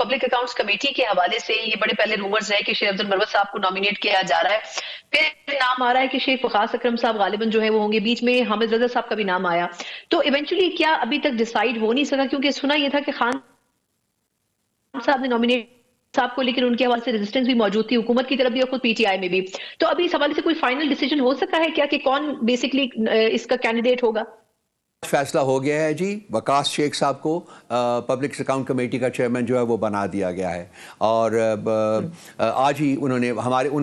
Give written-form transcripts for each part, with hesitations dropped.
Public accounts committee کے حوالے سے یہ بڑے پہلے رومرز ہے کہ شیخ عبد المروت صاحب کو نامینیٹ کیا جا رہا ہے، پھر نام آ رہا ہے کہ شیخ وقاص اکرم صاحب غالباً جو ہے وہ ہوں گے، بیچ میں حامد رضا صاحب کا بھی نام آیا، تو ایونچولی کیا ابھی تک ڈیسائیڈ ہو نہیں سکا؟ کیونکہ سنا یہ تھا کہ خان صاحب نے نامینیٹ صاحب کو، لیکن ان کے حوالے سے ریزسٹنس بھی موجود تھی حکومت کی طرف بھی اور خود پی ٹی آئی میں بھی، تو ابھی اس حوالے سے کوئی فائنل ڈیسیجن ہو سکا ہے کیا کہ کون بیسکلی اس کا کینڈیڈیٹ ہوگا؟ فیصلہ ہو گیا ہے جی، وقاص شیخ صاحب کو پبلک اکاؤنٹ کمیٹی کا چیئرمین جو ہے وہ بنا دیا گیا ہے، اور آج ہی انہوں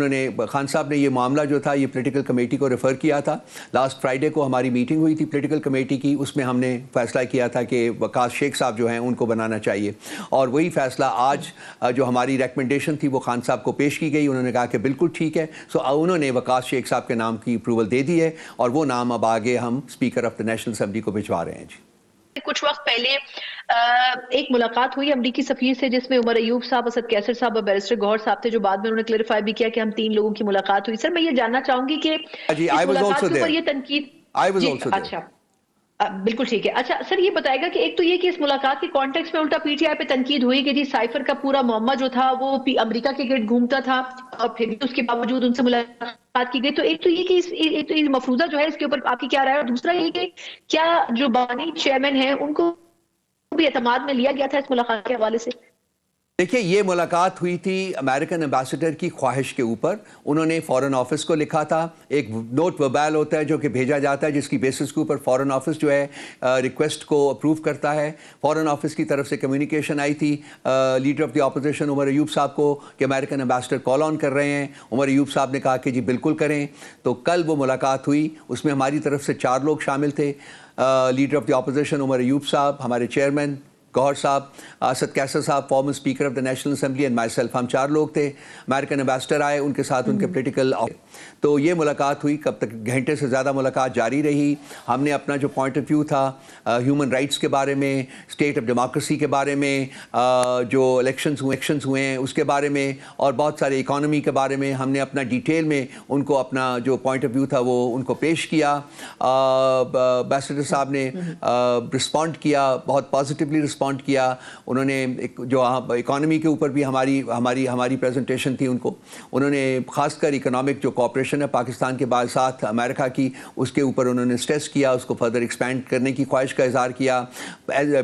نے خان صاحب نے یہ معاملہ جو تھا یہ پولیٹیکل کمیٹی کو ریفر کیا تھا۔ لاسٹ فرائیڈے کو ہماری میٹنگ ہوئی تھی پولیٹیکل کمیٹی کی، اس میں ہم نے فیصلہ کیا تھا کہ وقاص شیخ صاحب جو ہیں ان کو بنانا چاہیے، اور وہی فیصلہ آج جو ہماری ریکمنڈیشن تھی وہ خان صاحب کو پیش کی گئی، انہوں نے کہا کہ بالکل ٹھیک ہے، سو انہوں نے وقاص شیخ صاحب کے نام کی اپروول دے دی ہے، اور وہ نام اب آگے ہم speaker of the national assembly کو بھجوا رہے ہیں جی۔ کچھ وقت پہلے ایک ملاقات ہوئی امریکی سفیر سے جس میں عمر ایوب صاحب، اسد کیسر صاحب اور بیرسٹر گوہر صاحب تھے، جو بعد میں انہوں نے کلیریفائی بھی کیا کہ ہم 3 لوگوں کی ملاقات ہوئی۔ سر میں یہ جاننا چاہوں گی کہ اس ملاقات کے اوپر یہ تنقید، اچھا بالکل ٹھیک ہے، اچھا سر یہ بتائے گا کہ ایک تو یہ کہ اس ملاقات کے کانٹیکس میں الٹا پی ٹی آئی پہ تنقید ہوئی کہ جی سائفر کا پورا معمہ جو تھا وہ امریکہ کے گرد گھومتا تھا، اور پھر بھی اس کے باوجود ان سے ملاقات کی گئی، تو ایک تو یہ کہ ایک تو یہ مفروضہ جو ہے اس کے اوپر آپ کی کیا رائے ہے، اور دوسرا یہ کہ کیا جو بانی چیئرمین ہیں ان کو بھی اعتماد میں لیا گیا تھا اس ملاقات کے حوالے سے؟ دیکھیے یہ ملاقات ہوئی تھی امریکن ایمبیسڈر کی خواہش کے اوپر، انہوں نے فارن آفس کو لکھا تھا، ایک نوٹ وبال ہوتا ہے جو کہ بھیجا جاتا ہے جس کی بیسس کے اوپر فارن آفس جو ہے ریکویسٹ کو اپروو کرتا ہے۔ فارن آفس کی طرف سے کمیونیکیشن آئی تھی leader of the opposition Omar Ayub صاحب کو کہ امریکن ایمبیسڈر کال آن کر رہے ہیں، عمر ایوب صاحب نے کہا کہ جی بالکل کریں، تو کل وہ ملاقات ہوئی، اس میں ہماری طرف سے 4 لوگ شامل تھے، leader of the opposition Omar Ayub صاحب، ہمارے چیئرمین گوہر صاحب، اسد کیسر صاحب former speaker of the national assembly and myself, ہم 4 لوگ تھے۔ امریکن ایمبیسڈر آئے، ان کے ساتھ ان کے پولیٹیکل، تو یہ ملاقات ہوئی، کب تک گھنٹے سے زیادہ ملاقات جاری رہی۔ ہم نے اپنا جو پوائنٹ آف ویو تھا ہیومن رائٹس کے بارے میں، اسٹیٹ آف ڈیموکریسی کے بارے میں، جو الیکشنز ہوئے ہیں اس کے بارے میں، اور بہت سارے اکانومی کے بارے میں، ہم نے اپنا ڈیٹیل میں ان کو اپنا جو پوائنٹ آف ویو تھا وہ ان کو پیش کیا۔ ایمبیسڈر صاحب نے رسپونڈ کیا، بہت پازیٹیولی رسپونڈ کیا، انہوں نے جو اکانومی کے اوپر بھی ہماری پریزنٹیشن تھی، انہوں نے خاص کر اکنامک جو کوآپریشن ہے پاکستان کے بعد ساتھ امریکہ کی، اس کے اوپر انہوں نے اسٹریس کیا، اس کو فردر ایکسپینڈ کرنے کی خواہش کا اظہار کیا۔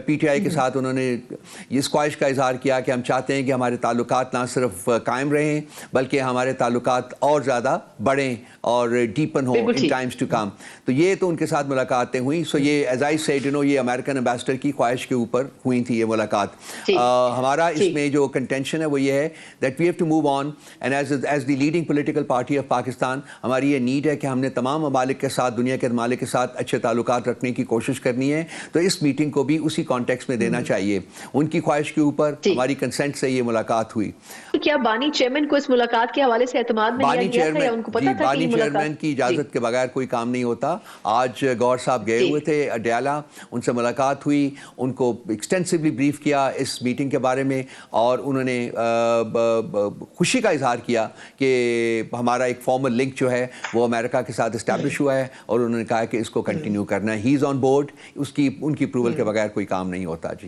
پی ٹی آئی کے ساتھ انہوں نے اس خواہش کا اظہار کیا کہ ہم چاہتے ہیں کہ ہمارے تعلقات نہ صرف قائم رہیں بلکہ ہمارے تعلقات اور زیادہ بڑھیں اور ڈیپن ہوں ان ٹائمز ٹو کم، تو یہ تو ان کے ساتھ ملاقاتیں ہوئیں۔ سو یہ ایز آئی سیڈ یہ امریکن ایمبیسڈر کی خواہش کے اوپر ہوئی تھی یہ ملاقات۔ ہمارا اس میں جو کنٹینشن ہے وہ یہ ہے that we have to move on, and as the leading political party of Pakistan ہماری یہ نیڈ ہے کہ ہم نے تمام ممالک کے ساتھ، دنیا کے ممالک کے ساتھ اچھے تعلقات رکھنے کی کوشش کرنی ہے، تو اس میٹنگ کو بھی اسی کانٹیکس میں دینا چاہیے۔ ان کی خواہش کے اوپر ہماری کنسنٹ سے یہ ملاقات ہوئی۔ کیا بانی چیئرمین کو اس ملاقات کے حوالے سے اعتماد میں لیا گیا تھا یا ان کو پتا تھا کہ یہ ملاقات؟ چیئرمین کی اجازت کے بغیر کوئی کام نہیں ہوتا۔ آج گوہر صاحب گئے ہوئے تھے اڈیالہ، ان سے ملاقات ہوئی، ان کو ایکسٹینسولی بریف کیا اس میٹنگ کے بارے میں، اور انہوں نے خوشی کا اظہار کیا کہ ہمارا ایک فارمل لنک جو ہے وہ امریکہ کے ساتھ اسٹیبلش ہوا ہے، اور انہوں نے کہا کہ اس کو کنٹینیو کرنا ہے، ہی از آن بورڈ، ان کی اپروول کے بغیر کوئی کام نہیں ہوتا جی۔